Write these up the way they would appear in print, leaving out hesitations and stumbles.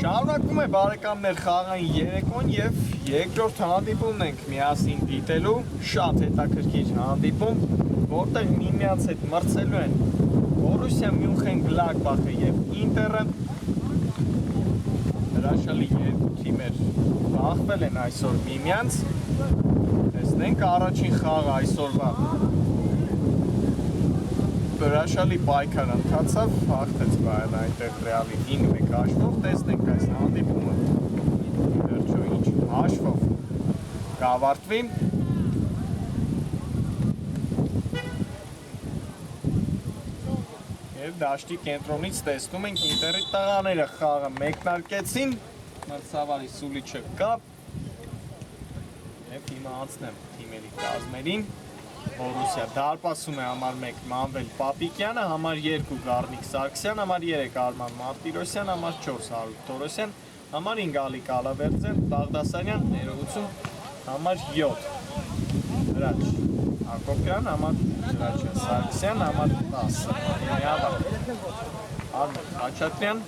Շարունակվում է բարեկամներ խաղային երեկոն եւ երկրորդ հանդիպումն ենք միասին դիտելու, շատ հետաքրքիր հանդիպում, որտեղ միմյանց հետ մրցելու են Բորուսիա Մյունխեն-Գլադբախը եւ Ինտերը։ Հրաշալի երկու թիմեր բախվել են այսօր միմյանց։ Տեսնենք առաջին խաղը այսօրվա հրաշալի պայքար ընթացավ, հաղթեց Բայերն այնտեղ Ռեալի 9-1 հաշվով, տեսնենք այս հանդիպումը վերջո ինչ հաշվով կավարտվի։ Եվ դաշտի կենտրոնից տեսնում ենք Ինտերի տղաները խաղը մեկնարկեցին, մրցավարի Սուլիչը կա եւ հիմա անցնեմ թիմերի կազմերին։ Բորուսիա դարպասում է համար 1 Մանվել Պապիկյանը, համար 2 Գառնիկ Սարգսյան, համար 3 Արման Մարտիրոսյան, համար 4 Հարութ Թորոսյան, համար 5 Ալիկ Ալավերդյան, Բաղդասարյան, ներողություն, համար 7 Հրաչ Հակոբյան, համար Հրաչյան Սարգսյան, համար 10 Արմեն Խաչատրյան,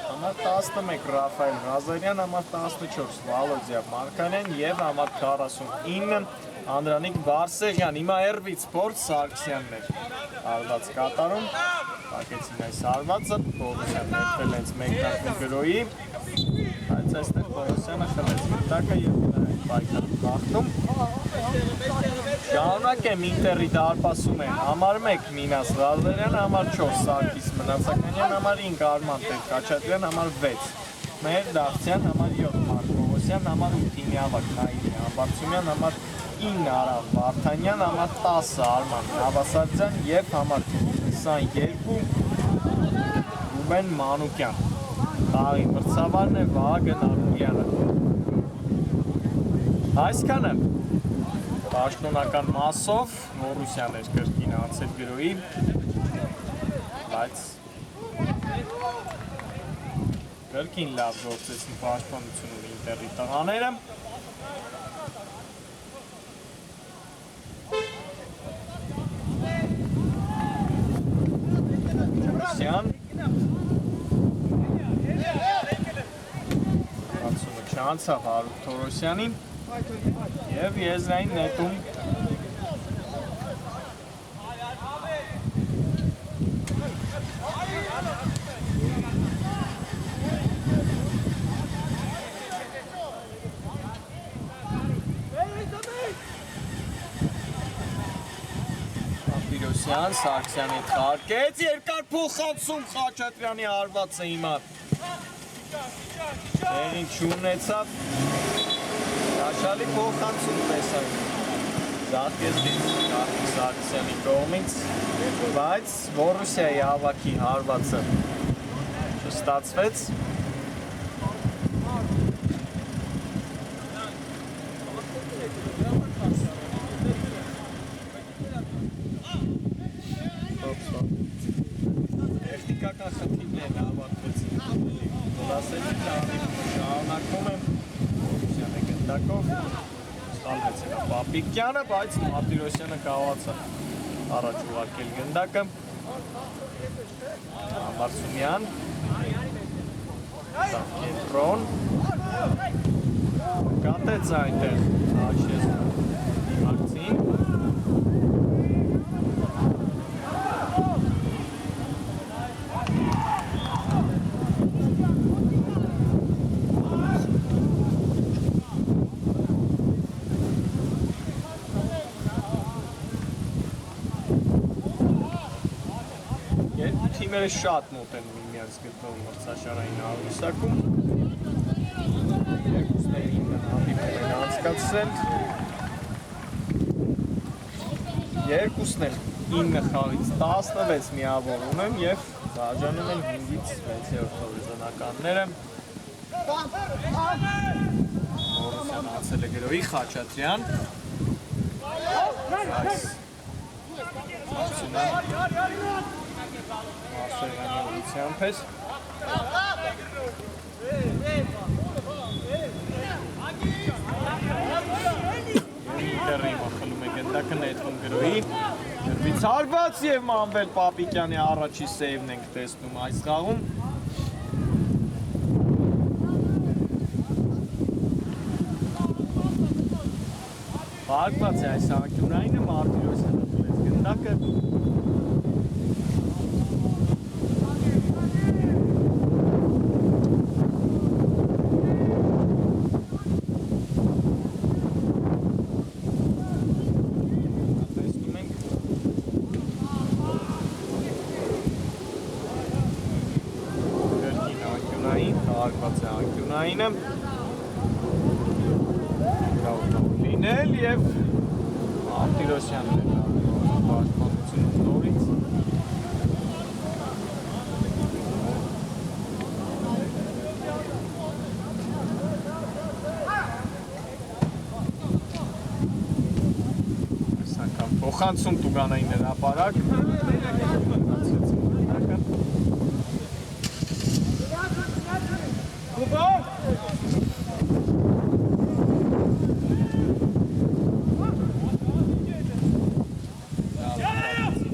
համար 11 Ռաֆայել Ղազարյան, համար 14 Վալոդիա Մարկարյան եւ համար 49 Անդրանիկ Բարսեղյան, հիմա երբից սպորտ Սարգսյանն էր արված կատարում, պակեցին այս արվածը, Բորուսյան ներվել հենց մեկնարկում գրոյի, բայց այստեղ Բորուսյանը խլեց մտակը և պայքար բախտում։ Շարունակ եմ Ինտերի դարպասում են համար 1 Մինաս Ղազարյան, համար 4 Սարգիս Մնացականյան, համար 5 Արման Տեր-Խաչատրյան, համար 6 Մհեր Դավթյան, համար 7 Մարկ Պողոսյան, համար 8 Թիմիավակ Նայինի Համբարձումյան, համար 9 Արամ Վարդանյան, համար 10 Արման Նավասարդյան և համար 22 Ռուբեն Մանուկյան։ Խաղի մրցավարն է Վահագն Արուլյանը։ Այսքանը պաշտոնական մասով Բորուսիան էր կրկին անցել գրոյի, բայց կրկին լավ գործեցին պաշտպանությունում Ինտերի տղաները։ Բորուսիան Անցումը չանցավ Հարութ Թորոսյանին և եզրային նետում Սարգսյանի հետ խարկեց, երկար փոխանցում Խաչատրյանի հարվածը հիմա տեղին չունեցավ, հաշալի փոխանցում տեսակ զատկեզդից Գառնիկ Սարգսյանի կողմից, բայց Բորուսիայի հավաքի հարվածը չստացվեց։ Տեխնիկական խնդիրներն ավարտվեցին, շարունակվում եմ Բորուսյանը գնդակով, ստալվեց հրա Պապիկյանը, բայց Մարտիրոսյանը կարողացավ առաջ ուղարկել գնդակը, Համբարձումյան, կենտրոն, կատեց այնտեղ Աշեզն դիմակցին, երկու թիմերը շատ մոտ են միմյանց գտնվում մրցաշարային աղյուսակում։ Երկուսն են 9 հանդիպում են անցկացրել։ Երկուսն են 9 խաղից 16 միավորում են և բաժանում են 5-ից 6-րդ հորիզոնականները։ Բորուսյան անցել է գրոհի Խաչատրյան։ Այս Մարսեղյանի ուղղությամբ էր։ Ինտերը հիմա խլում է գնդակը նետվում գրոհի։ Գրվից հարված և Մանվել Պապիկյանի առաջի սեյվն ենք տեսնում այս խաղում։ Հարգված է այս անկյունայինը Մարտիրոսյանը տվեց գնդակը։ Տեսնում ենք կրկին անկյունային, հարգված է անկյունայինը։ Լինել և Մարտիրոսյանն է պաշտպանությունը նորից։ Այս անգամ փոխանցում Տուգանային հրապարակ։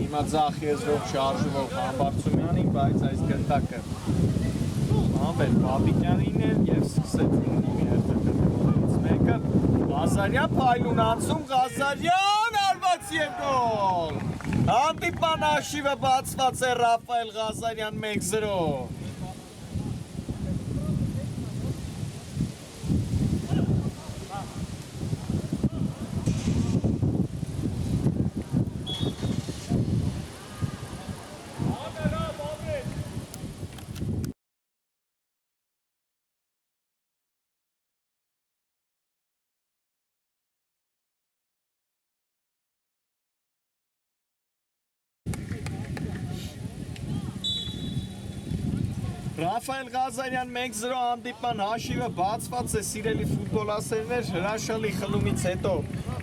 Հիմա ձախ եզրով շարժվող Համբարձումյանին, բայց այս գնդակը Մանվել Պապիկյանին էր և սկսեց ունի հերթականներից մեկը։ Ղազարյան փայլուն անցում, Ղազարյան արված և գոլ։ Հանդիպման հաշիվը բացված է Ռաֆայել Ղազարյան 1-0։ Ռաֆայել Ղազարյան 1-0 հանդիպման հաշիվը բացված է սիրելի ֆուտբոլասերներ հրաշալի խլումից հետո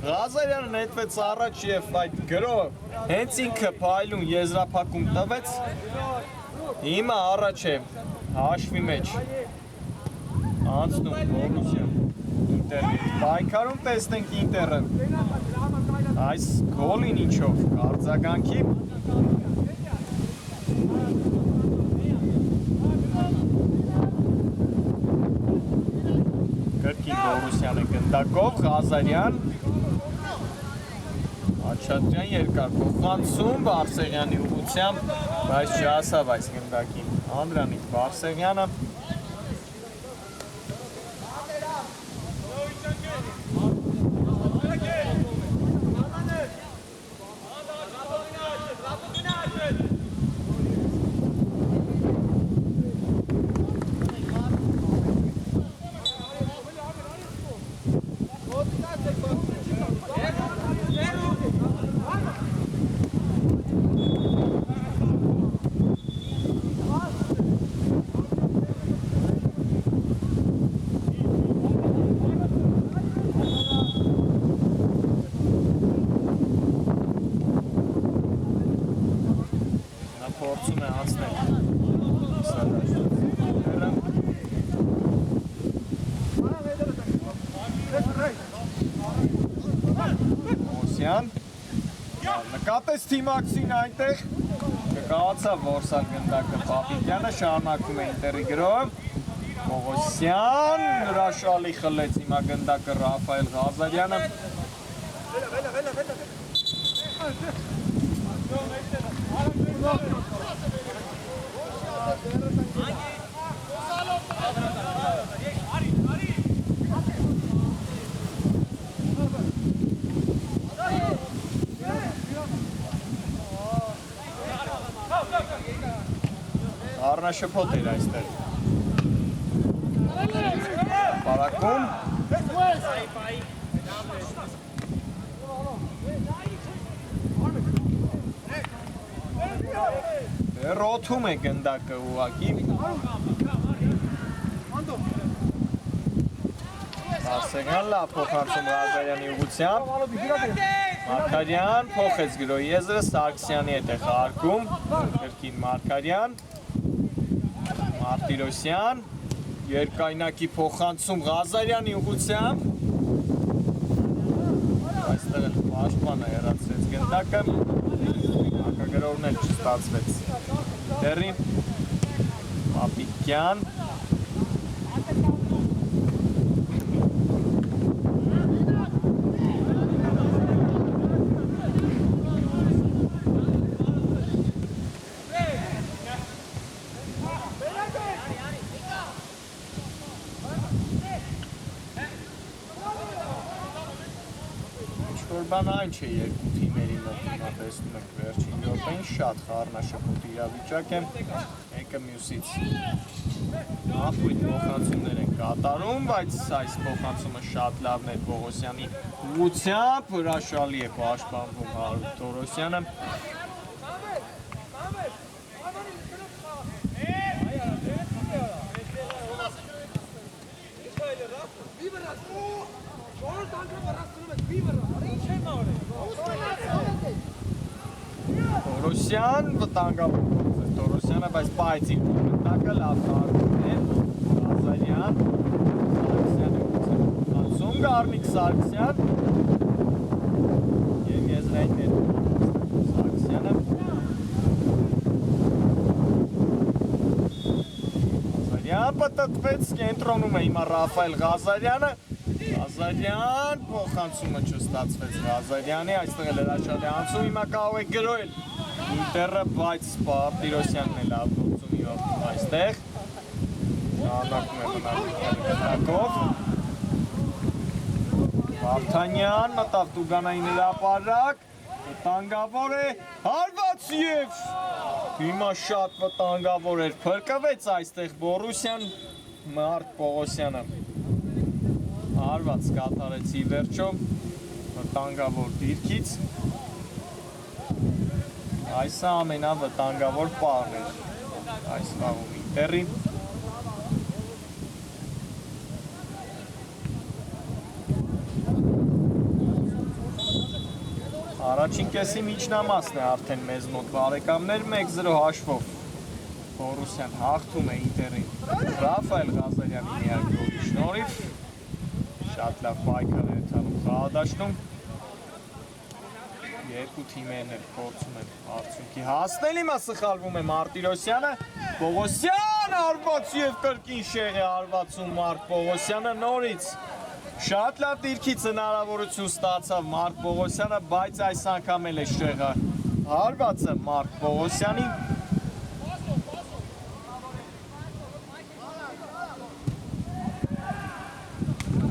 Ղազարյանը նետվեց առաջ և այդ գրոհը հենց ինքը փայլուն եզրափակում տվեց հիմա առաջ է հաշվի մեջ անցնում Բորուսյան Ինտերի պայքարում տեսնենք Ինտերը այս գոլին ինչով արձագանքի Բորուսյանը գնդակով, Ղազարյան, Խաչատրյան երկար փոխանցում, Բարսեղյանի ուղղությամբ, բայց չհասավ այս գնդակին Անդրանիկ Բարսեղյանը։ Փորձում է անցնել Մոսյան նկատեց թիմակցին այնտեղ կկահացավ որսալ գնդակը Պապիկյանը շարունակում է Ինտերի գրոհը Պողոսյան հրաշալի խլեց հիմա գնդակը Ռաֆայել Ղազարյանը Խառնաշփոթ էր այստեղ։ Պարակում։ Ռոթում է գնդակը ուղակի։ Արսենյան լավ փոխանցում Ղազարյանի ուղղությամբ։ Մարգարյան փոխեց գրոյի եզրը, Սարգսյանի հետ է խաղարկում, կրկին Մարգարյան, Մարտիրոսյան, երկայնակի փոխանցում Ղազարյանի ուղղությամբ, այստեղ էլ պաշտպանը հեռացրեց գնդակը, հակագրողն էլ չստացվեց դեռին, Պապիկյան, բան այն չէ երկու թիմերի մոտ հիմա տեսնում եք վերջին րոպեին շատ խառնաշփոթ իրավիճակ է մեկը մյուսից ապույտ փոխանցումներ են կատարում, բայց այս փոխանցումը շատ լավն է Պողոսյանի ուղղությամբ, հրաշալի է պաշտպանվում Հարութ Թորոսյանը Թորոսյան վտանգավոր Թորոսյանը, բայց պայծ իր վտանգը լավ խաղարկում է Ղազարյան Սարգսյանը խանցում Գառնիկ Սարգսյան և եզրային ներում Սարգսյանը Ղազարյան պտտվեց, կենտրոնում է հիմա Ռաֆայել Ղազարյանը Ղազարյան փոխանցումը չստացվեց Ղազարյանի, այստեղ էլ հրաշալի անցում, հիմա կարող է գրոյել Ինտերը, բայց Մարտիրոսյանն է լավ գործում այստեղ շարունակում է մնալիքների գնդակով Վարդանյան մտավ Տուգանային հրապարակ վտանգավոր է հարված և հիմա շատ վտանգավոր էր փրկվեց այստեղ Բորուսյան Մարտ Պողոսյանը Հարված կատարեցի վերջո վտանգավոր դիրքից Այսը ամենավտանգավոր պարն էր այս խաղում Ինտերի Առաջին կեսի միջնամասն է արդեն մեզ մոտ բարեկամներ 1-0 հաշվով Բորուսյան հաղթում է Ինտերին Ռաֆայել Ղազարյանի միակ գոլի շնորհիվ Շատ լավ պայքար է ընթանում խաղադաշտում Երկու թիմերն էլ փորձում են արդյունքի հասնել հիմա սխալվում է Մարտիրոսյանը Պողոսյան արված և կրկին շեղ է արվածում Մարտ Պողոսյանը նորից Շատ լավ դիրքից հնարավորություն ստացավ Մարտ Պողոսյանը, բայց այս անգամ էլ է շեղը հարվածը Մարտ Պողոսյանի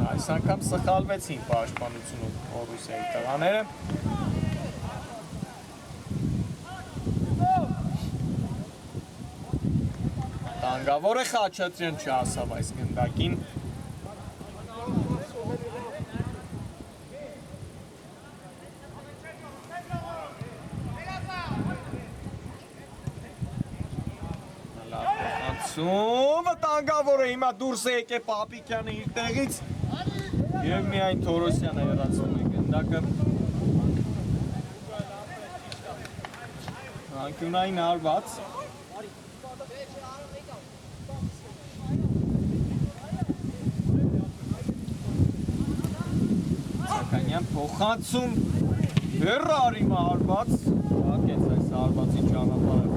Այս անգամ սխալվեցին պաշտպանությունում Բորուսիայի տղաները Տանգավոր է Խաչատրյան չհասավ այս գնդակին Վտանգավոր է հիմա դուրս է եկե Պապիկյանը իր տեղից և միայն Թորոսյանը հեռացնում է գնդակը Անկյունային հարված Սականյան փոխանցում հեռար հիմա հարված հակեց այս հարվածի ճանապարհը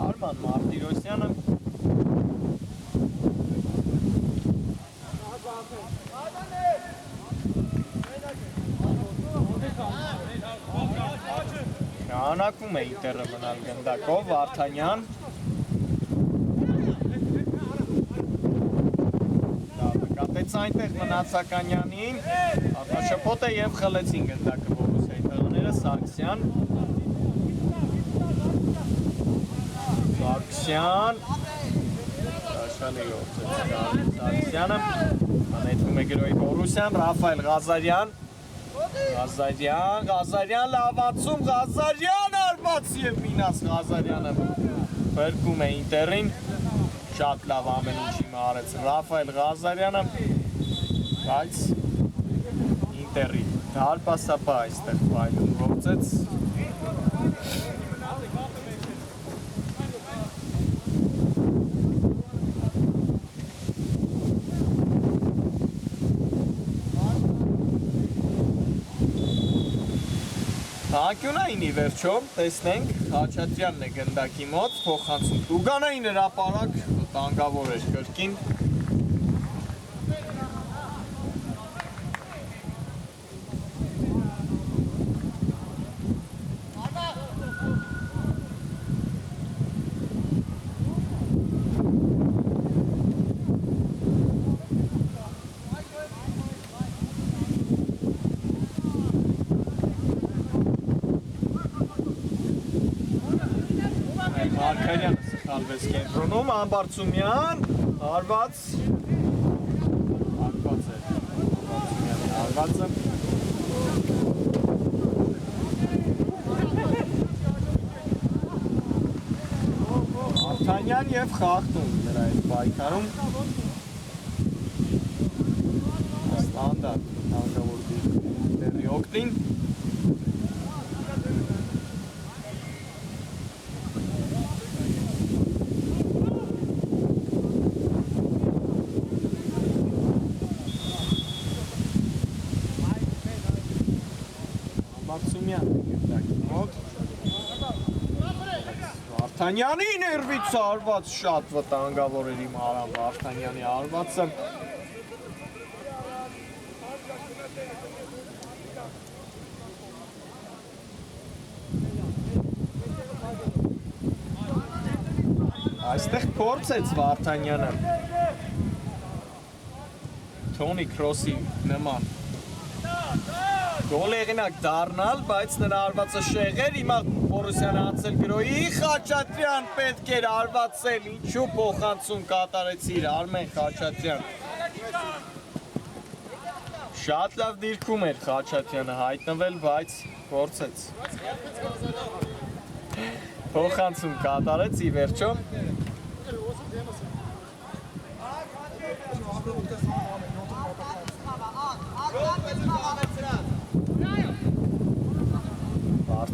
Արման Մարտիրոսյանը Շարունակվում է Ինտերը մնալ գնդակով Վարդանյան Նկատեց այնտեղ Մնացականյանին Արտաշփոթ է և խլեցին գնդակը Բորուսիայի տղաները Սարգսյան Սարգսյան Շաշալի գործեց Սարգսյանը անետվում է գրոյի Բորուսյան Ռաֆայել Ղազարյան լավացում Ղազարյան արված և մինաս Ղազարյանը բրկում է ինտերին շատ լավ ամեն ինչի մարեց Ռաֆայել Ղազարյանը բայց ինտերի դարպասապա այստեղ պայլում գործեց Հակյունայինի վերջո, տեսնենք, Խաչատրյանն է գնդակի մոտ, փոխանցում Տուգանային հրապարակ, տանգավոր էր կրկին Մարկարյանը սխալվեց կենտրոնում, Ամբարձումյան, հարված է, Ամբարձումյանի հարվածը Արթանյան և խաղթում նրա այդ պայքարում ստանդարտ հանգավոր դերի օգտին Վարդանյանի ներվից արված շատ վտանգավոր էր իմ Արամ Վարդանյանի արվածը Այստեղ փորձեց Վարդանյանը Թոնի Քրոսի նման Գոլ եղինակ դառնալ, բայց նրա արվածը շեղեր, հիմա Բորուսյանը անցել գրոյի, Խաչատրյան պետք էր արվածել, ինչու փոխանցում կատարեցիր Արմեն Խաչատրյան Շատ լավ դիրքում էր Խաչատրյանը հայտնվել, բայց փորձեց Փոխանցում կատարեց, ի վերջո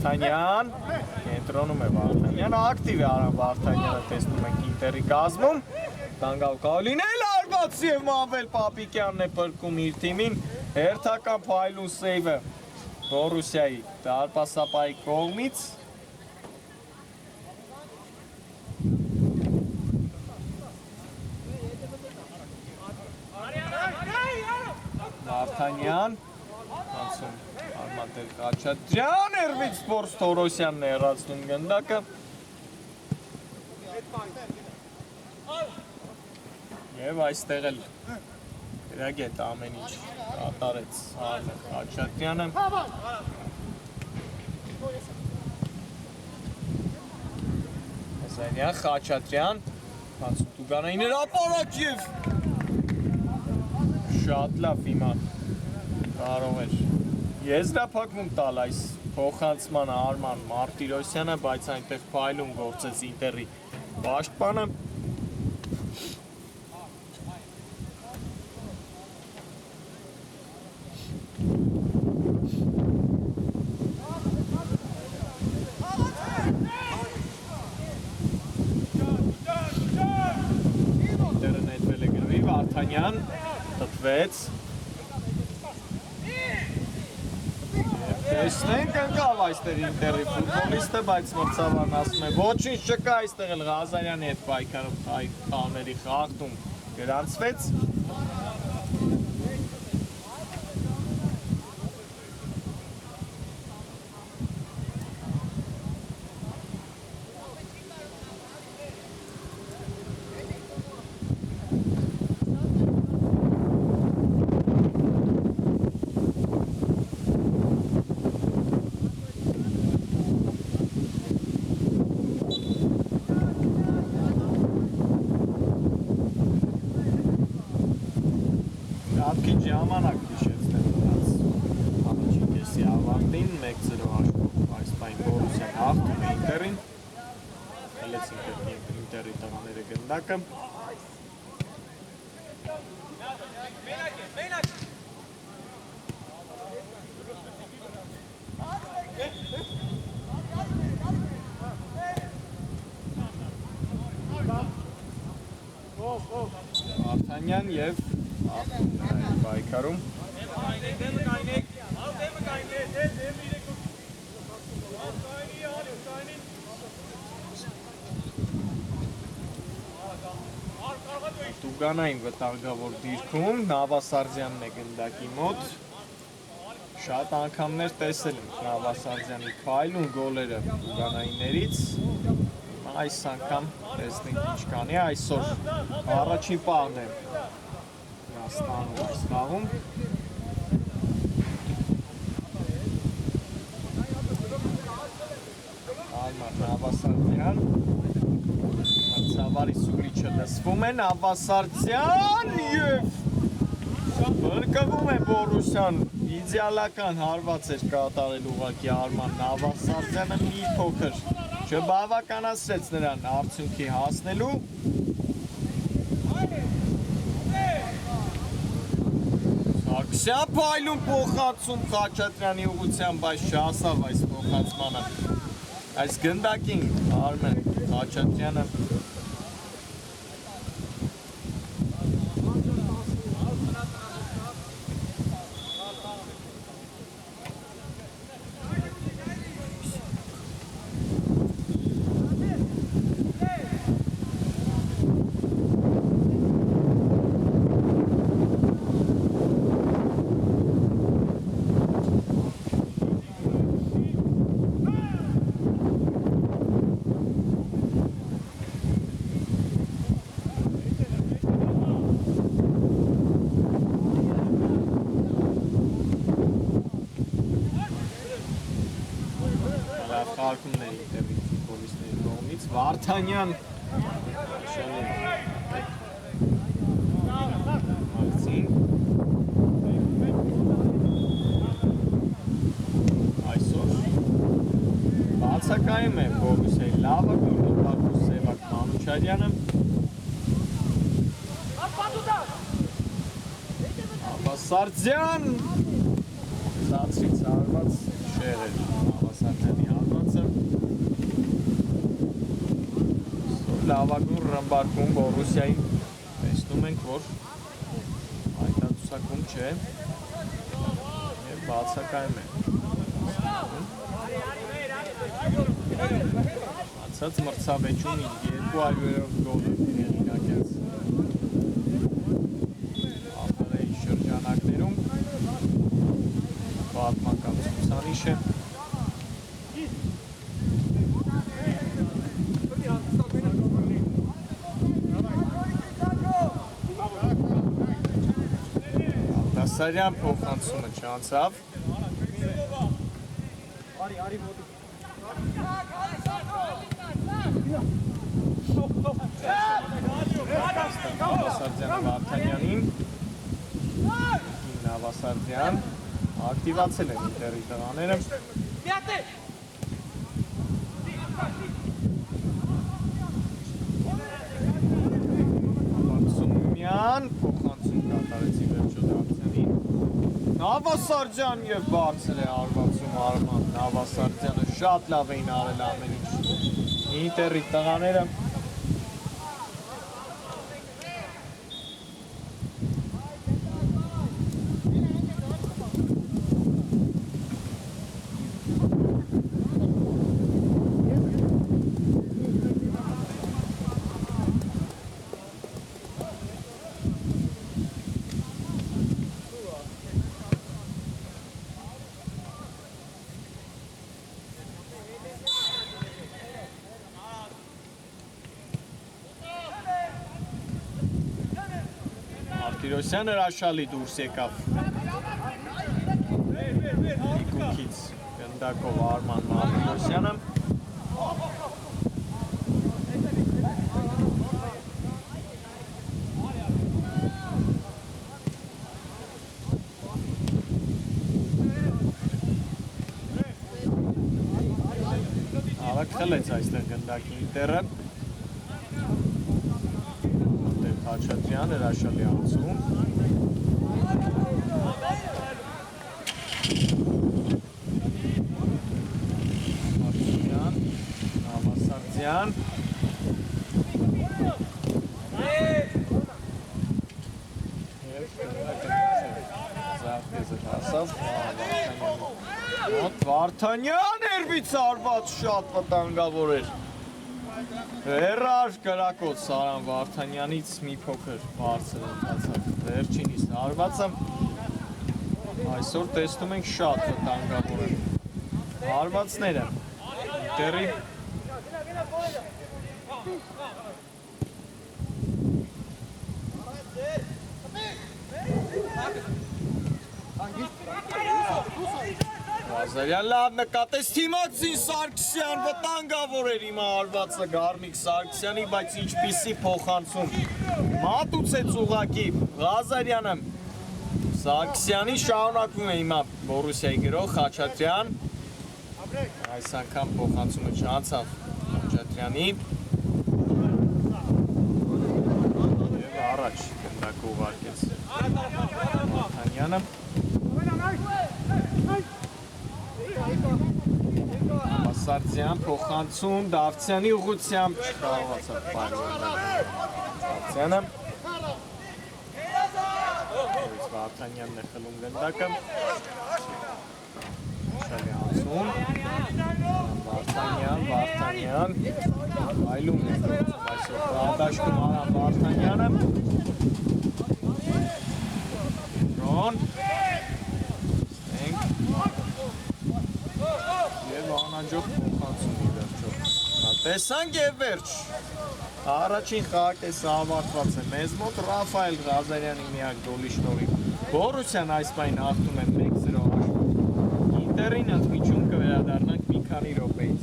Վարդանյան, կենտրոնում է Վարդանյանը, ակտիվ է Արամ Վարդանյանը, տեսնում ենք ինտերի կազմում, տանգավ կալինել արված և Մանվել Պապիկյանն է պրկում իր թիմին, հերթական փայլուն սեյվը Բորուսիայի դարպասապայի կողմից, Վարդանյան, անցում Արմատել Խաչատրյան, Էրվից Սպորս Թորոսյանն է հեռացնում գնդակը և այստեղ էլ գրագետ ամեն ինչ կատարեց Արմեն Խաչատրյանը Հեսանյան Խաչատրյան, անցում Տուգանային հրապարակ և շատ լավ հիմա կարող էր եզրափակում տալ այս փոխանցմանը Արման Մարտիրոսյանը, բայց այնտեղ փայլում գործեց ինտերի պաշտպանը ինտերը նետվել է գրվի, Վարդանյան տտվեց Տեսնենք ընկավ այստեղ ինտերի ֆուտբոլիստը, բայց մրցավարն ասում է ոչինչ չկա այստեղ էլ Ղազարյանի հետ պայքարում խաղների խաղթում գրանցվեց Հոլանդին 1-0 հաշվով այս պայն Բորուսիան հաղթում է Ինտերին։ Հելեցին կրկին Ինտերի տղաները գնդակը։ Վարդանյան և պայքարում։ Տուգանային վտանգավոր դիրքում Նավասարդյանն է գնդակի մոտ։ Շատ անգամներ տեսել ենք Նավասարդյանի քայլուն գոլերը Տուգանայիններից։ Այս անգամ տեսնենք ինչ կանի, այսօր առաջին պահն է նա ստանում այս խաղում։ Արմար Նավասարդյան, Մրցավարի սուլիչը լսվում է, Նավասարդյան և բրկվում է Բորուսյան, իդեալական հարված էր կատարել ուղղակի Արման Նավասարդյանը մի փոքր չբավականացրեց նրան արդյունքի հասնելու։ Սարգսյան փայլուն փոխանցում Խաչատրյանի ուղղությամբ, բայց չհասավ այս փոխանցմանը։ Այս գնդակին Արմեն Խաչատրյանը խաղարկումների Ինտերի ֆուտբոլիստների կողմից Վարդանյան այսօր բացակայում է Բորուսիայի լավը գոլորտակու Սևակ Մանուչարյանը Նավասարդյան ծածրից հարված շեղ էր Նավասարդյանի հարվածը լավագույն ռմբարկում Բորուսիայի տեսնում ենք, որ այդացուսակում չէ և բացակայում է Անցած մրցավեճում 200-րդ գոլը հեղինակեց ԱՊԼ-ի շրջանակներում պատմական ցուցանիշ է Աղդասարյան փոխանցումը չանցավ Նավասարդյանը Վարդանյանին Նավասարդյան ակտիվացել են Ինտերի տղաները Սումյան փոխանցում կատարեցի վերջո Դավթյանին Նավասարդյան և բարձր է արվածում Արման Նավասարդյանը շատ լավ էին արել ամեն ինչ Ինտերի տղաները Տիրոսյանը հրաշալի դուրս եկավ Իգուքից գնդակով Արման Մարտիրոսյանը խլեց այստեղ գնդակի ինտերը Խաչատրյան հրաշալի անցում Մարտունյան Նավասարդյան Վարդանյան երբից արված շատ վտանգավոր էր Հեռար կրակոց Սարան Վարդանյանից մի փոքր բարձր ընթացավ վերջինից արվածը այսօր տեսնում ենք շատ վտանգավոր են հարվածները դերի Ղազարյան լավ նկատեց Թիմակցին Սարգսյան վտանգավոր էր հիմա արվածը Գարմիկ Սարգսյանի, բայց ինչպիսի փոխանցում մատուցեց ուղակի Ղազարյանը Սարգսյանի շարունակվում է հիմա Բորուսիայի գրող Խաչատրյան այս անգամ փոխանցումը չանցավ Խաչատրյանի և առաջ գնդակը ուղարկեց Վարդանյանը Սարդյան փոխանցում Դավթյանի ուղղությամբ չկարողացավ Դավթյանը Վարդանյանն է խլում գնդակը շալի անցում Վարդանյան այլում է այսօր դաշտում Արամ Վարդանյանը Ռոն Եվ անաջող փոխանցում ի վերջով տեսանք և վերջ առաջին խաղակեսը ավարտված է մեզ մոտ Ռաֆայել Ղազարյանի միակ գոլի շնորհիվ Բորուսիան այս պահին հաղթում է 1-0 հաշվով Ինտերին ընդմիջում կվերադառնանք մի քանի րոպեից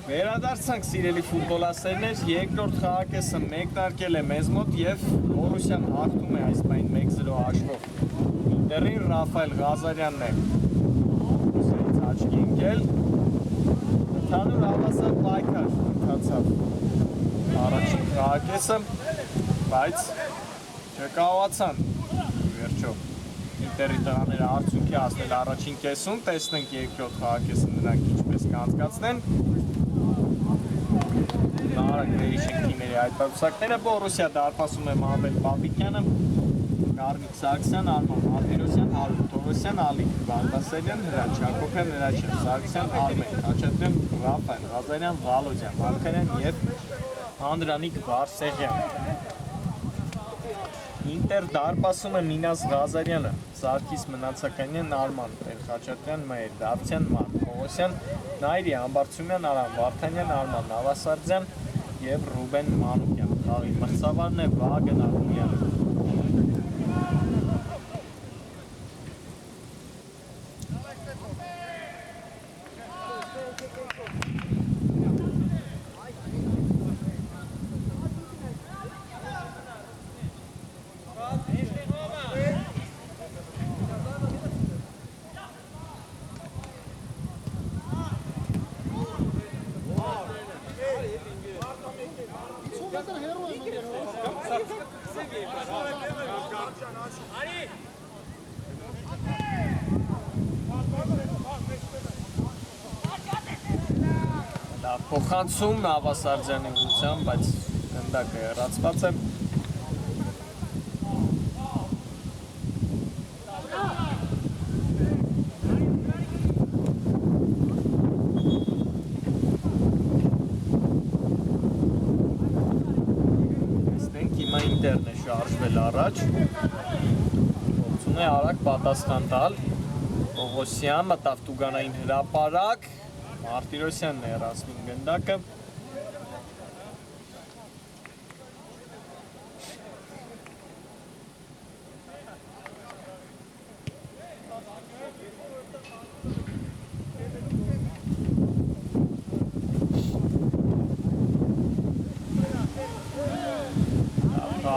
Վերադարձանք սիրելի ֆուտբոլասերներ, երկրորդ խաղակեսը մեկնարկել է մեզ մոտ և Բորուսիան հաղթում է այս պահին 1-0 հաշվով Ինտերին Ռաֆայել Ղազարյանն է Բորուսիայից աչքի ընկել Ընդհանուր հավասար պայքար ընթացավ առաջին խաղակեսը, բայց չկարողացան վերջով Ինտերի տղաները արդյունքի հասնել առաջին կեսում, տեսնենք երկրորդ խաղակեսը նրանք ինչպես կանցկացնեն Նարակ վերիշենք թիմերի այդ պարուսակները Բորուսիա դարպասում է Մահմեդ Պապիկյանը Գարմիկ Սարգսյան, Արման Մարտիրոսյան, Արուր Թովոսյան, Ալիկ Բաղդասարյան, Հրաչ Հակոբյան, Հրաչյան Սարգսյան, Արմեն Խաչատրյան, Ռաֆայել Ղազարյան, Վալոդյան Մարկարյան և Անդրանիկ Վարսեղյան Ինտեր դարպասում է Մինաս Ղազարյանը, Սարգիս Մնացականյան, Արման Խաչատրյան, Մայր Դավթյան, Մարկ Պողոսյան, Նայրի Համբարձումյան, Արամ Վարդանյան, Արման Նավասարդյան և Ռուբեն Մանուկյան, խաղի մրցավարն է Վագն Աղուլյանը Փոխանցում Նավասարդյանի ուղղությամբ, բայց գնդակը հեռացված է Տեսնենք հիմա Ինտերն է շարժվել առաջ Փորձում է արագ պատասխան տալ Պողոսյան մտավ տուգանային հրապարակ Մարտիրոսյանն է հեռացնում գնդակը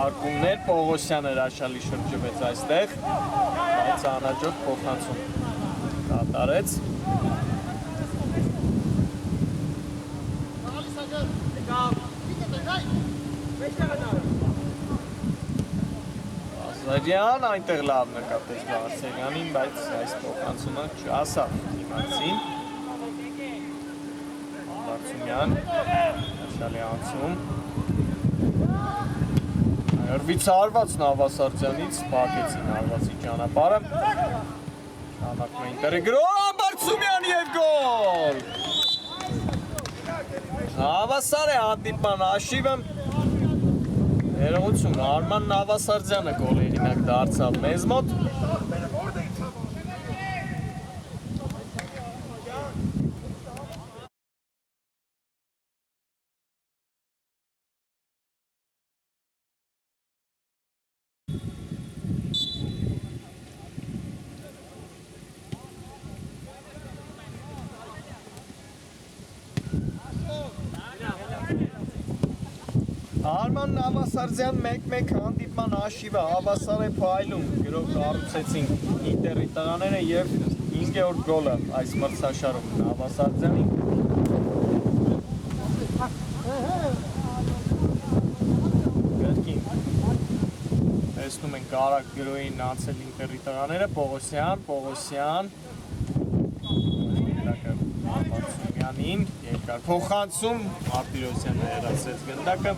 Արկումներ Պողոսյան հրաշալի շրջվեց այստեղ, բայց անհաջող փոխանցում կատարեց։ Ղազարյան այնտեղ լավ նկատեց Բարսեղյանին, բայց այս փոխանցումը չասավ դիմացին։ Բարսումյան հրաշալի անցում։ Հրվից հարված Նավասարդյանից փակեցին հարվածի ճանապարհը։ Շարունակում է ինտերգրոմ Բարսումյան եւ գոլ։ Նավասար է հանդիպման հաշիվը։ Ներողություն, Արման Նավասարդյանը գոլի հինակ դարձավ մեզ մոտ։ Արման Նավասարդյան 1-1 հանդիպման հաշիվը հավասար է փայլում, գրող կառուցեցին Ինտերի տղաները եւ 5-րդ գոլը այս մրցաշարում Նավասարդյանի։ Կրկին տեսնում ենք արագ գրոյին անցել Ինտերի տղաները, Պողոսյան Մարսումյանին, երկար փոխանցում, Մարտիրոսյանը հեռացրեց գնդակը։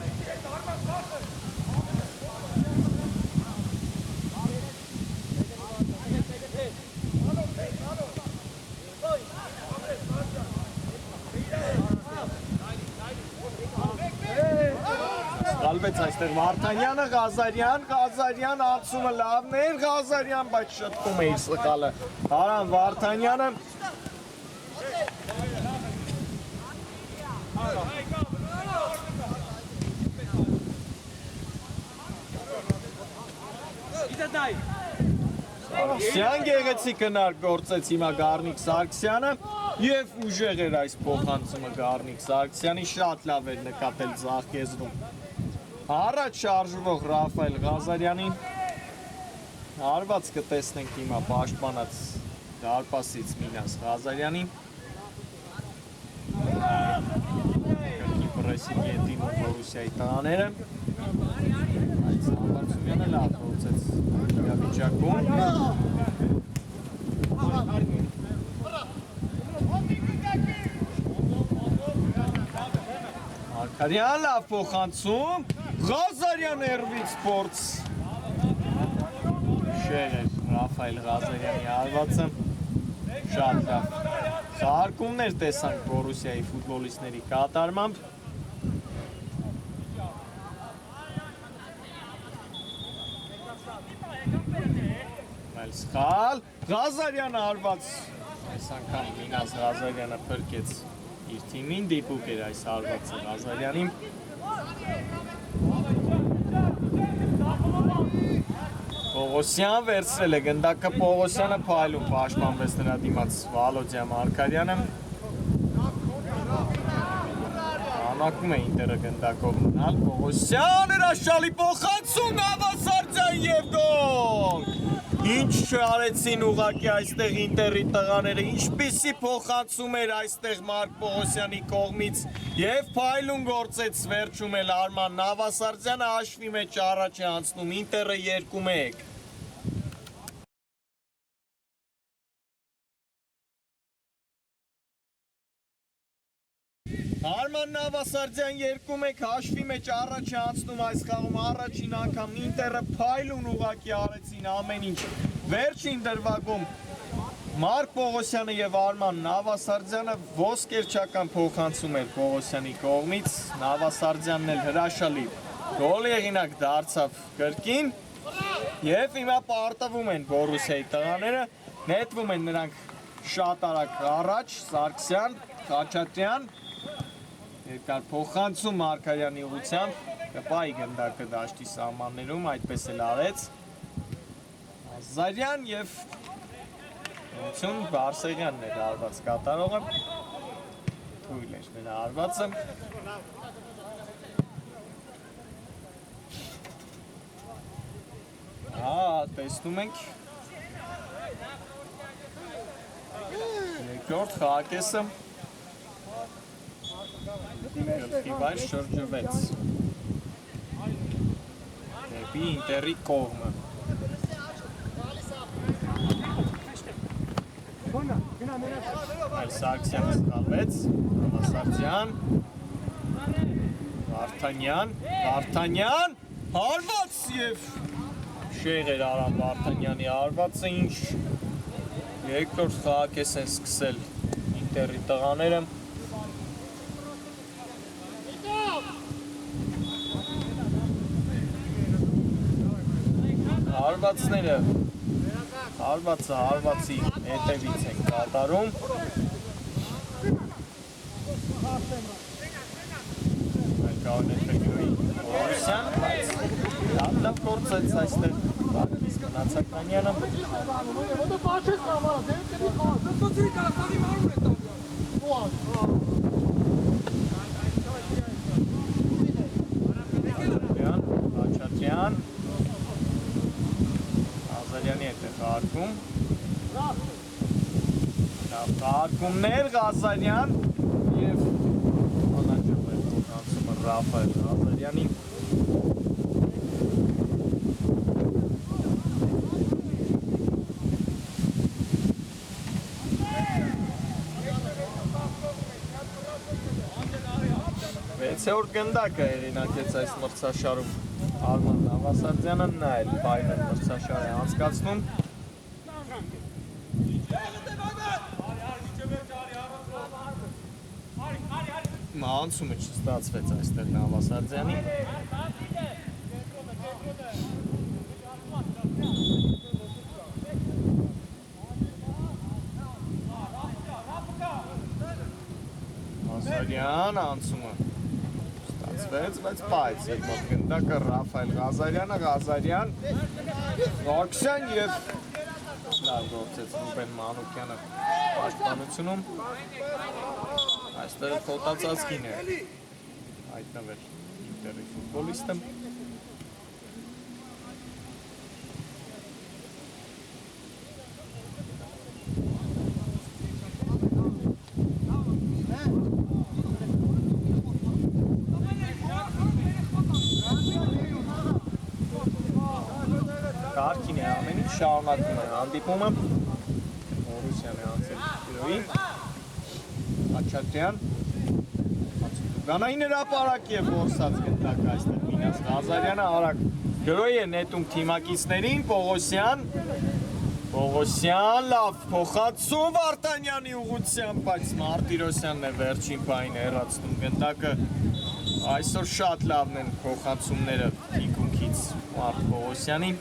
Գալվեց այստեղ Վարդանյանը, Ղազարյան անցումը լավն էր, Ղազարյան, բայց շտկում է իր սխալը։ Հարան Վարդանյանը Սարգսյան գեղեցիկ հնար գործեց հիմա Գառնիկ Սարգսյանը և ուժեղ էր այս փոխանցումը Գառնիկ Սարգսյանի, շատ լավ էր նկատել ձախ եզրում։ Առաջ շարժվող Ռաֆայել Ղազարյանին հարված կտեսնենք հիմա պաշտպանած դարպասից Մինաս Ղազարյանին։ Կրկի պրեսինգ ենթինում Բորուսիայի տղաները։ Այս Համբարձումյանը լավ գործեց իրավիճակում։ Արքարյան լավ փոխանցում, Ղազարյան երվից փորձ։ Շեր էր Ռաֆայել Ղազարյանի հարվածը, շատ լավ։ Զարկումներ տեսանք Բորուսիայի ֆուտբոլիստների կատարմամբ։ Սխալ, Ղազարյանը հարված, այս անգամ Մինաս Ղազարյանը փրկեց իր թիմին, դիպուկ էր այս հարվածը Ղազարյանին։ Պողոսյան վերցրել է գնդակը, Պողոսյանը փայլում պաշտպանվեց նրա դիմաց Վալոդյա Մարգարյանը։ Անակում է Ինտերը գնդակով մնալ, Պողոսյան հրաշալի փոխանցում, Նավասարդյան և գոլ։ Ինչ չարեցին ուղղակի այստեղ Ինտերի տղաները, ինչպիսի փոխանցում էր այստեղ Մարկ Պողոսյանի կողմից և փայլուն գործեց վերջում էլ Արման Նավասարդյանը հաշվի մեջ առաջ է անցնում, Ինտերը 2-1։ Արման Նավասարդյան 2-1 հաշվի մեջ առաջ է անցնում այս խաղում առաջին անգամ Ինտերը փայլուն ուղղակի արեցին ամեն ինչ։ Վերջին դրվագում Մարկ Պողոսյանը և Արման Նավասարդյանը ոսկերչական փոխանցում էր Պողոսյանի կողմից, Նավասարդյանն էլ հրաշալի գոլ եղինակ դարձավ կրկին և հիմա պարտվում են Բորուսիայի տղաները, նետվում են նրանք շատ արագ առաջ, Սարգսյան, Խաչատրյան, երկար փոխանցում Մարգարյանի ուղղությամբ, կպայի գնդակը դաշտի սահմաններում, այդպես էլ արեց Ղազարյան և Բարսեղյանն էր հարված կատարողը, թույլ էր նրա հարվածը։ Տեսնում ենք երկրորդ խաղակեսը գլխի վայր շրջվեց դեպի Ինտերի կողմը Այլ Սարգսյանը սխալվեց Նավասարդյան Վարդանյան հարված և շեղ էր Արամ Վարդանյանի հարվածը ինչ երկրորդ խաղակես են սկսել Ինտերի տղաները հարվածները հարվածը հարվածի հետևից են կատարում Կավն է Ֆեգյոյի Որուսյան, բայց լավ գործեց այստեղ Վարկիս Մնացականյանը Խաչատրյան Ղազարյանի հետ է խաղարկում խաղարկումներ Ղազարյան և Ռաֆայել Ղազարյանի Վեցերորդ գնդակը հեղինակեց այս մրցաշարում Արման Նավասարդյանը, նա էլ պայմեն մրցաշար է անցկացնում Անցումը չստացվեց այստեղ Նավասարդյանի Ղազարյան անցումը ստացվեց, բայց պայց երկրորդ գնդակը Ռաֆայել Ղազարյանը, Ղազարյան Ռոքսյան և լավ գործեց Ռուբեն Մանուկյանը պաշտպանությունում Այստեղ խոտածածկին է հայտնվել Ինտերի ֆուտբոլիստը Կարգին է ամեն ինչ շարունակում է հանդիպումը Որուսյան է անցել Գյուրոյի Խաչատրյան Գանային հրապարակ և որսած գնդակ այստեղ Մինաս Ղազարյանը արագ գրոյ է նետում թիմակիցներին Պողոսյան լավ փոխացում Վարդանյանի ուղղությամբ բայց Մարտիրոսյանն է վերջին պահին հեռացնում գնդակը այսօր շատ լավն են փոխացումները թիկունքից Մարտ Պողոսյանի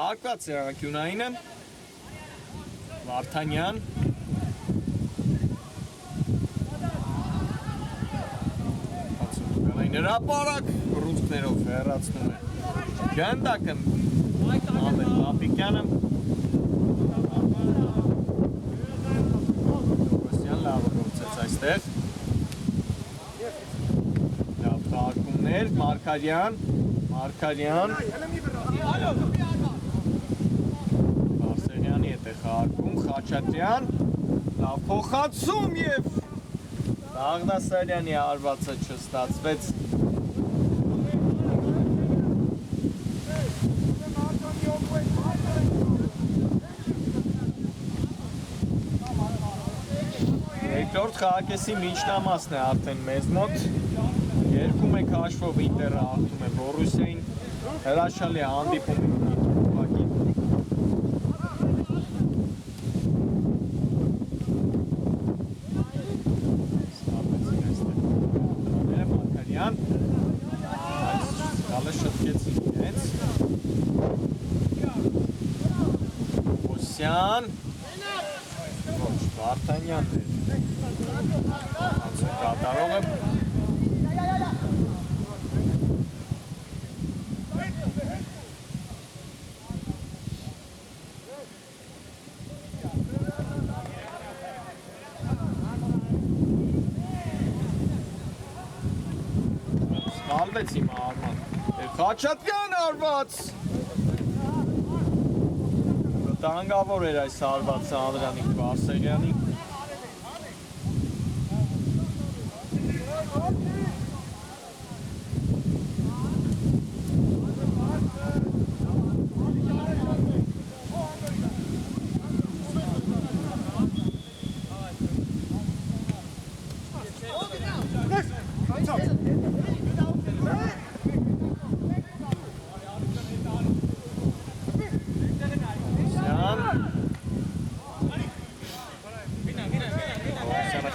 Հակված է աղակյունայինը, Վարդանյան, հրապարակ ռուսկներով հեռացնում է գնդակը Ամեն Պապիկյանը, Պողոսյան լավը գործեց այստեղ, լավ խաղարկումներ, Մարգարյան, Խաղարկում Խաչատրյան, լավ փոխացում և Բաղդասարյանի հարվածը չստացվեց Երկրորդ խաղակեսի միջնամասն է արդեն մեզ մոտ 2-1 հաշվով Ինտերը հաղթում է Բորուսիային հրաշալի հանդիպում Վարդանյանն է անցում կատարողը Խաղվեց իմ Արման։ Խաչատրյան արված։ Տանգավոր էր այս արվածը Անդրանիկ Բարսեղյանի։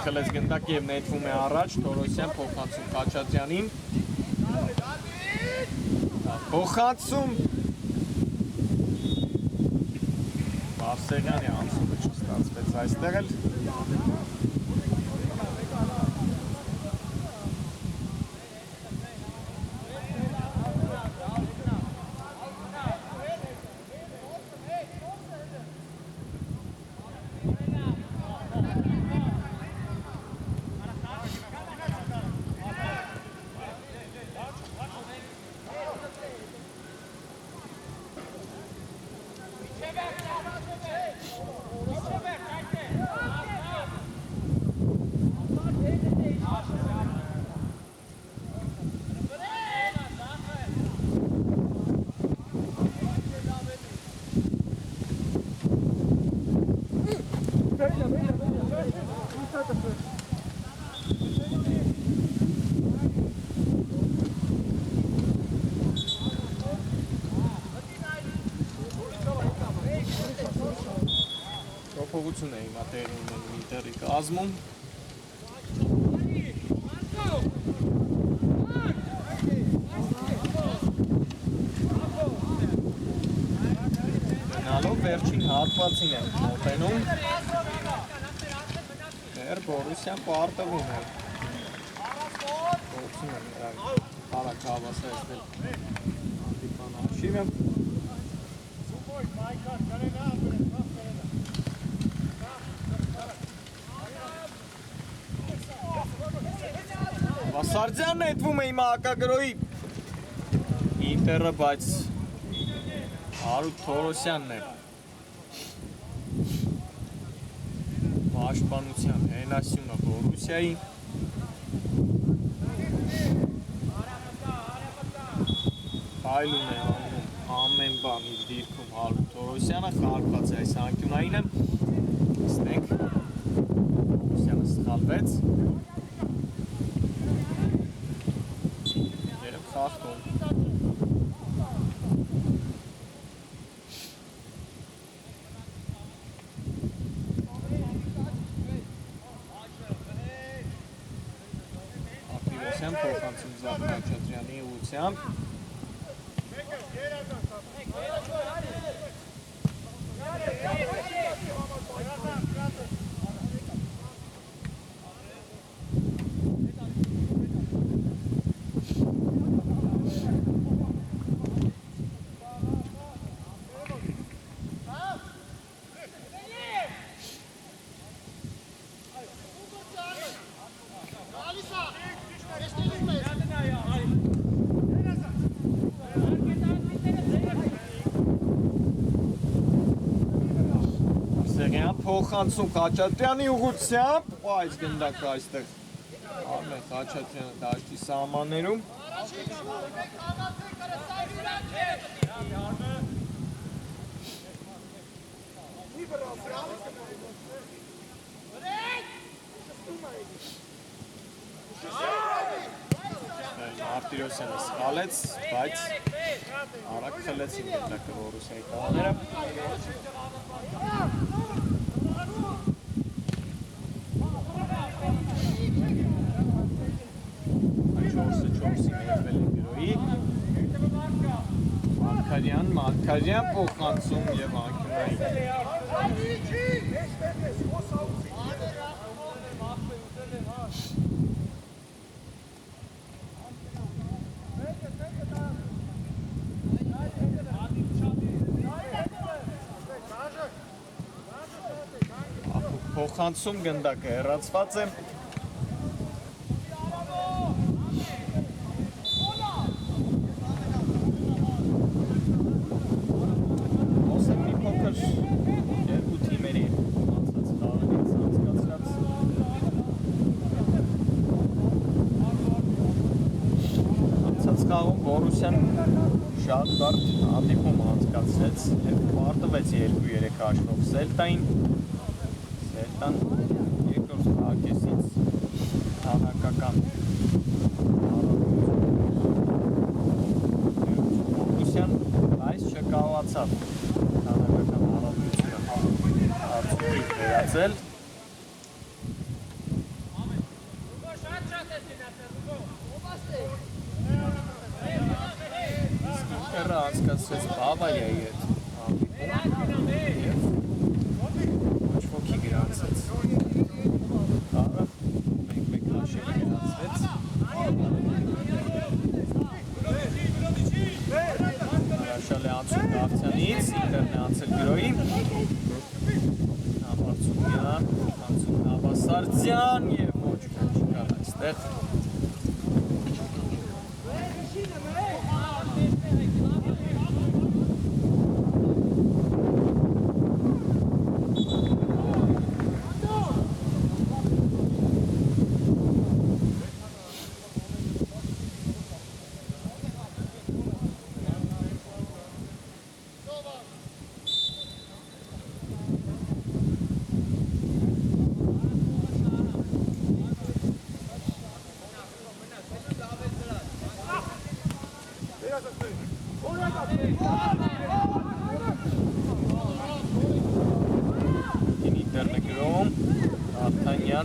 Խլեց գնդակ և նետվում է առաջ, Թորոսյան փոխանցում Խաչատրյանին, փոխանցում Բարսեղյանի անցումը չստացվեց այստեղ էլ փոփոխություն է հիմա տեղի ունենում Ինտերի կազմում գնալով վերջին հատվածին են մոտենում մեր Բորուսյան պարտվում է փոխում են նրանք հարակ հավասարեցնել հանդիպան արշիվը Վասարձյանն հետվում է հիմա հակագրոյի Ինտերը, բայց Հարութ Թորոսյանն է պաշտպանության հենասյունը Բորուսիայի Հայլուն է անում ամեն բան իր դիրքում Հարութ Թորոսյանը խաղարկված է այս անկյունայինը ստենք Թորոսյանը սխալվեց Խախտում Ակտիվոսյան փոխանցում Զաֆ Խաչատրյանի ուղղությամբ Փոխանցում Խաչատրյանի ուղղությամբ, այս գնդակը այստեղ արում է Խաչատրյանը դաշտի սահմաններում Մարտիրոսյանը սխալեց, բայց արագ խլեցին գնդակը Բորուսիայի տղաները Մարկարյան փոխանցում և անկյունային Փոխանցում գնդակը հեռացված է խաղում Բորուսյան շատ բարդ հանդիպում անցկացրեց և պարտվեց 2-3 հաշվով Սելտային։ Սելտան երկրորդ հարկեսից հավաքական Բորուսյան այս չկարողացավ հավաքական հարաբերությունը արդյունքի վերածել։ Ինտերը անցկացրեց Բավարիայի հետ հանդիպում և ոչ ոքի գրանցեց։ Տարը մեկ հաշիվ գրանցվեց։ Հրաշալի անցում Դավթյանից, Ինտերն է անցել գրոյի։ Համարցումյան, անցում Նավասարդյան և ոչ ոք չկար այստեղ։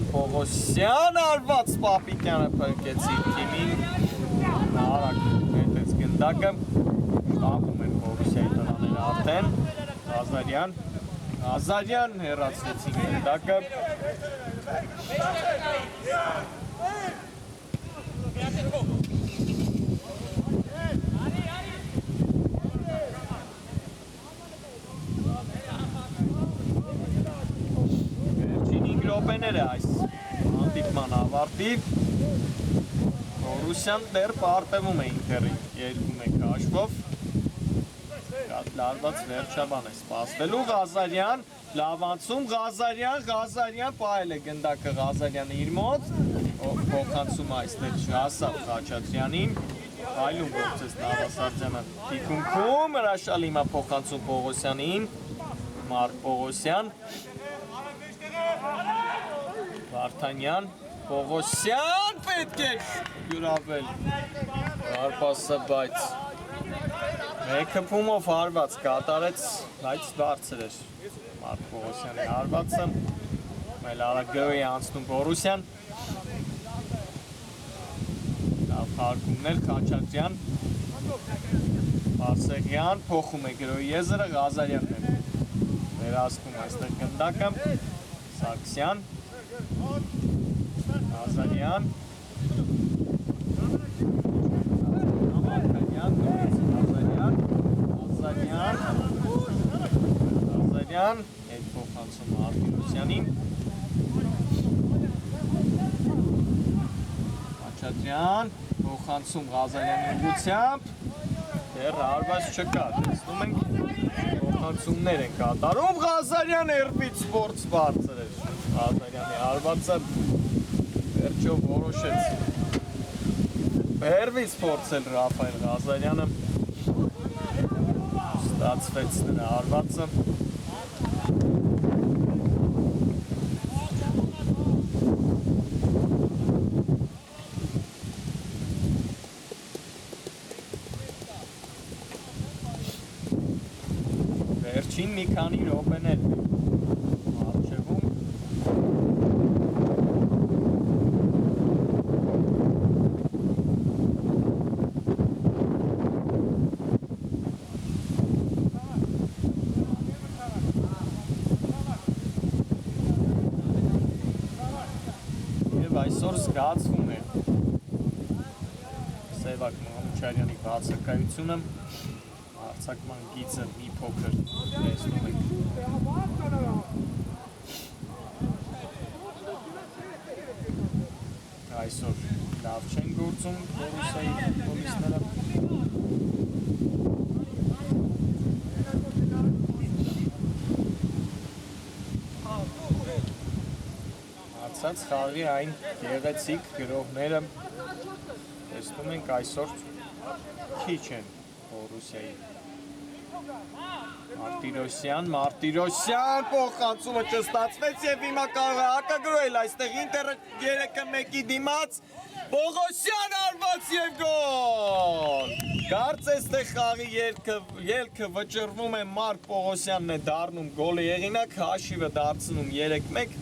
Պողոսյան արված Պապիկյանը պրկեց իր թիմին, նարակ նետեց գնդակը, շտապում են Բորուսիայի տղաները արդեն, Ղազարյան հեռացրեցին գնդակը, վերջին 5 րոպեները այս հանդիպման ավարտի Բորուսյան դեռ պարտվում է Ինտերին 2-1 հաշվով շատ լարված վերջաբան է սպասվելու Ղազարյան լավ անցում Ղազարյան պահել է գնդակը Ղազարյանը իր մոտ փոխանցում այստեղ չհասավ Խաչատրյանին այլում գործեց Նավասարդյանը թիկունքում հրաշալի հիմա փոխանցում Պողոսյանին Մարկ Պողոսյան Վարդանյան, Պողոսյան պետք է յուրավել հարպասը, բայց մեկ հպումով հարված կատարեց, բայց բարձր էր Մարկ Պողոսյանի հարվածը, մել արագ գրոյի անցնում Բորուսյան, լավ հարկումներ, Խաչատրյան, Բարսեղյան, փոխում է գրոյի եզրը, Ղազարյանն է վերահսկում այստեղ գնդակը, Սարգսյան, Ղազարյան, Ղազարյան, հետ փոխանցում Արտիրոսյանին, Խաչատրյան, փոխանցում Ղազարյանի ուղղությամբ, դեռ հարված չկա, տեսնում ենք փոխանցումներ են կատարում, Ղազարյան երբից սպորտ բարձր էր, Ղազարյանի հարվածը վերջով որոշեց բերվից փորձել Ռաֆայել Ղազարյանը ստացվեց նրա հարվածը վերջին մի քանի րոպեներ առջևում այսօր զգացվում է Սևակ Մամուչարյանի բացակայությունը արձակման գիծը մի փոքր տեսնում ենք այսօր լավ չեն գործում Բորուսիայի ֆուտբոլիստները Անցած խաղի այն գեղեցիկ գրողները տեսնում ենք այսօր քիչ են Բորուսիայի։ Մարտիրոսյան, փոխանցումը չստացվեց եւ հիմա կարող է հակագրոել այստեղ Ինտերը 3-1-ի դիմաց, Պողոսյան արված եւ գոլ։ Կարծես թե խաղի ելքը վճռվում է Մարկ Պողոսյանն է դառնում գոլի եղինակ, հաշիվը դարձնում 3-1։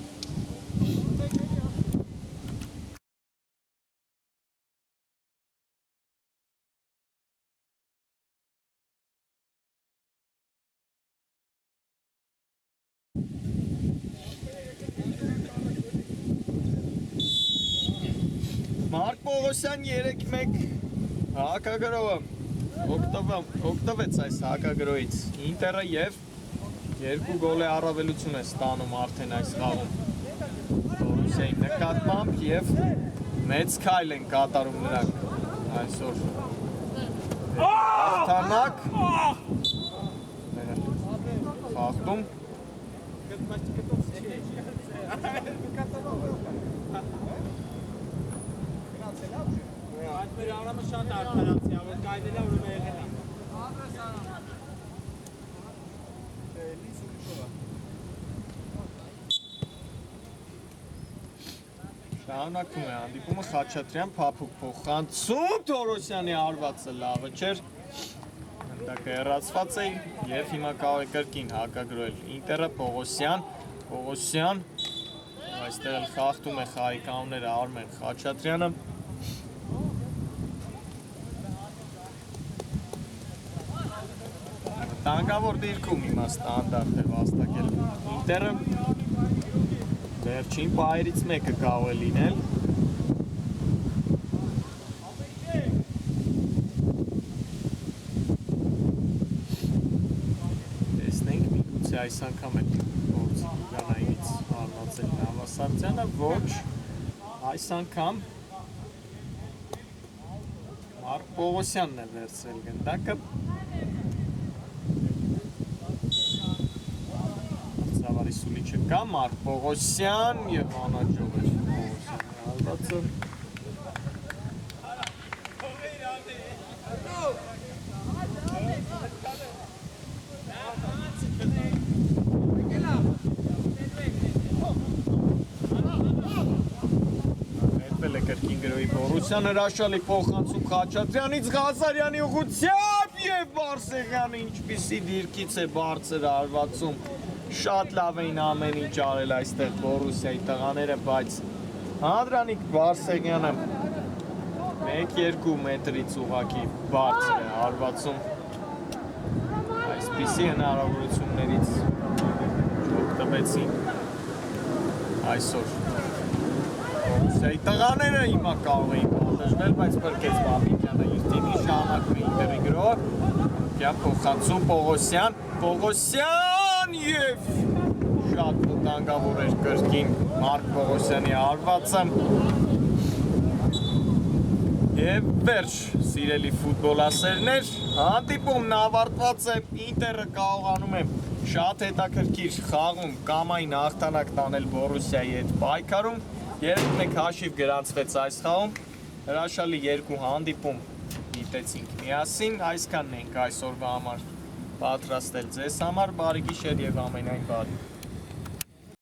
Մարկ Պողոսյան 3-1 հակագրովը օգտվեց այս հակագրոյից Ինտերը եւ 2 գոլի առավելություն է ստանում արդեն այս խաղում Բորուսիայի նկատմամբ եւ մեծ քայլ են կատարում նրանք այսօր հաղթանակ խաղում Այդ մեր արամը շատ արդարացի, որ կայդել է ուրում է եղել է։ Շահանակում է հանդիպումը Խաչատրյան Փափուկ փոխանցում Թորոսյանի արվածը լավը չէր Հնդակը հեռացված է և հիմա կարող է կրկին հակագրոել Ինտերը Պողոսյան այստեղ էլ խախտում է խաղի կանոնները Արմեն Խաչատրյանը Տանգավոր դիրքում հիմա ստանդարտ է վաստակել Ինտերը վերջին պահերից մեկը կարող է լինել տեսնենք միգուցե այս անգամ է փորձի Գանայից հարվածել Նավասարդյանը ոչ այս անգամ Մարկ Պողոսյանն է վերցրել գնդակը Սուլի չկա, Մարկ Պողոսյան և անաջով է Պողոսյանի հարվածը Հետվել է կրկին գրոյի Բորուսյան հրաշալի փոխանցում Խաչատրյանից Ղազարյանի ուղղությամբ և Բարսեղյանը ինչպիսի դիրքից է բարձր հարվածում Շատ լավ էին ամեն ինչ արել այստեղ Բորուսիայի տղաները, բայց Անդրանիկ Բարսեղյանը 1-2 մետրից ուղղակի բարձր է հարվածում այսպիսի հնարավորություններից օգտվեցին այսօր Բորուսիայի տղաները հիմա կարող էին պատժվել, բայց փրկեց Բաբիկյանը իր թիմի շահանակում է Ինտերի գրով փոխանցում Պողոսյան և շատ վտանգավոր էր կրկին Մարկ Պողոսյանի հարվածը և վերջ սիրելի ֆուտբոլասերներ հանդիպումն ավարտված է Ինտերը կարողանում է շատ հետաքրքիր խաղում կամային հաղթանակ տանել Բորուսիայի հետ պայքարում 3-1 հաշիվ գրանցվեց այս խաղում հրաշալի 2 հանդիպում դիտեցինք միասին այսքանն ենք այսօրվա համար պատրաստել ձեզ համար բարի գիշեր և ամենայն բարի